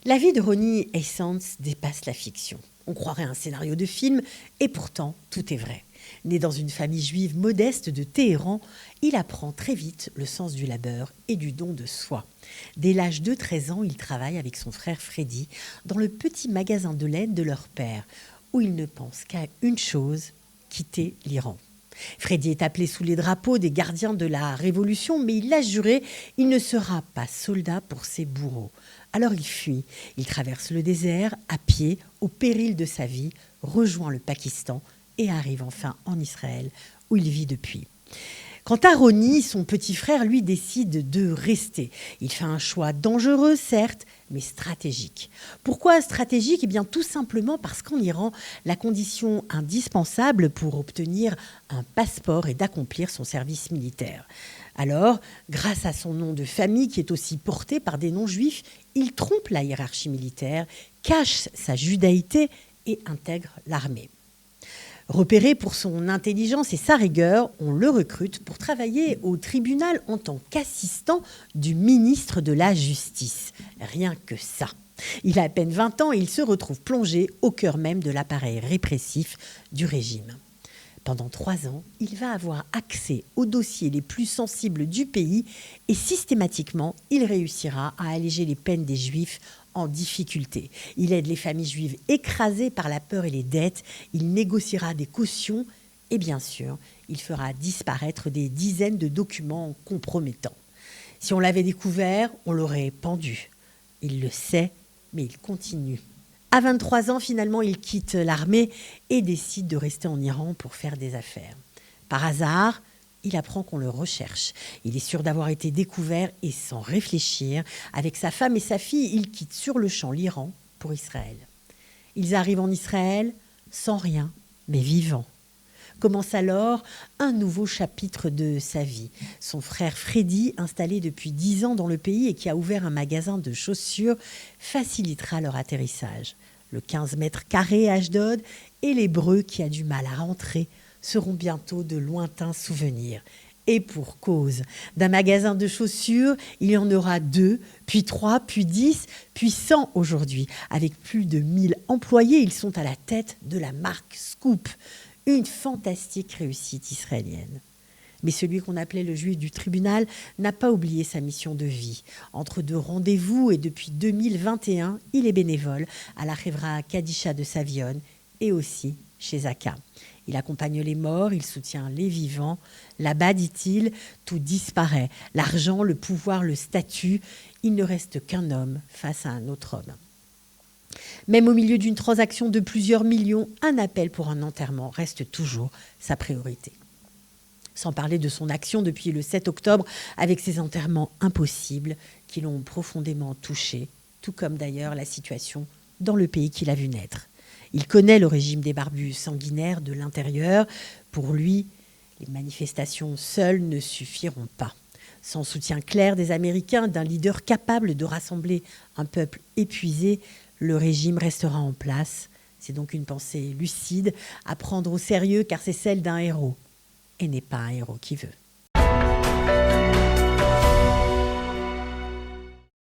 La vie de Ronnie Essence dépasse la fiction. On croirait un scénario de film, et pourtant, tout est vrai. Né dans une famille juive modeste de Téhéran, il apprend très vite le sens du labeur et du don de soi. Dès l'âge de 13 ans, il travaille avec son frère Freddy dans le petit magasin de laine de leur père, où il ne pense qu'à une chose, quitter l'Iran. Freddy est appelé sous les drapeaux des gardiens de la Révolution, mais il a juré il ne sera pas soldat pour ses bourreaux. Alors il fuit, il traverse le désert à pied, au péril de sa vie, rejoint le Pakistan et arrive enfin en Israël, où il vit depuis. Quant à Ronnie, son petit frère, lui, décide de rester. Il fait un choix dangereux, certes, mais stratégique. Pourquoi stratégique ? Eh bien, tout simplement parce qu'en Iran, la condition indispensable pour obtenir un passeport est d'accomplir son service militaire. Alors, grâce à son nom de famille, qui est aussi porté par des non-juifs, il trompe la hiérarchie militaire, cache sa judaïté et intègre l'armée. Repéré pour son intelligence et sa rigueur, on le recrute pour travailler au tribunal en tant qu'assistant du ministre de la Justice. Rien que ça. Il a à peine 20 ans et il se retrouve plongé au cœur même de l'appareil répressif du régime. Pendant 3 ans, il va avoir accès aux dossiers les plus sensibles du pays et systématiquement, il réussira à alléger les peines des Juifs en difficulté. Il aide les familles juives écrasées par la peur et les dettes, il négociera des cautions et bien sûr, il fera disparaître des dizaines de documents compromettants. Si on l'avait découvert, on l'aurait pendu. Il le sait, mais il continue. À 23 ans, finalement, il quitte l'armée et décide de rester en Iran pour faire des affaires. Par hasard, il apprend qu'on le recherche. Il est sûr d'avoir été découvert et sans réfléchir, avec sa femme et sa fille, il quitte sur le champ l'Iran pour Israël. Ils arrivent en Israël sans rien, mais vivants. Commence alors un nouveau chapitre de sa vie. Son frère Freddy, installé depuis 10 ans dans le pays et qui a ouvert un magasin de chaussures, facilitera leur atterrissage. Le 15 mètres carrés à Ashdod et l'Hébreu qui a du mal à rentrer seront bientôt de lointains souvenirs. Et pour cause, d'un magasin de chaussures, il y en aura 2, puis 3, puis 10, puis 100 aujourd'hui. Avec plus de 1000 employés, ils sont à la tête de la marque Scoop. Une fantastique réussite israélienne. Mais celui qu'on appelait le juif du tribunal n'a pas oublié sa mission de vie. Entre 2 rendez-vous et depuis 2021, il est bénévole à la Hevra Kadisha de Savion et aussi chez Zaka. Il accompagne les morts, il soutient les vivants. Là-bas, dit-il, tout disparaît. L'argent, le pouvoir, le statut. Il ne reste qu'un homme face à un autre homme. Même au milieu d'une transaction de plusieurs millions, un appel pour un enterrement reste toujours sa priorité. Sans parler de son action depuis le 7 octobre avec ces enterrements impossibles qui l'ont profondément touché, tout comme d'ailleurs la situation dans le pays qu'il a vu naître. Il connaît le régime des barbus sanguinaires de l'intérieur. Pour lui, les manifestations seules ne suffiront pas. Sans soutien clair des Américains, d'un leader capable de rassembler un peuple épuisé, le régime restera en place. C'est donc une pensée lucide à prendre au sérieux car c'est celle d'un héros et n'est pas un héros qui veut.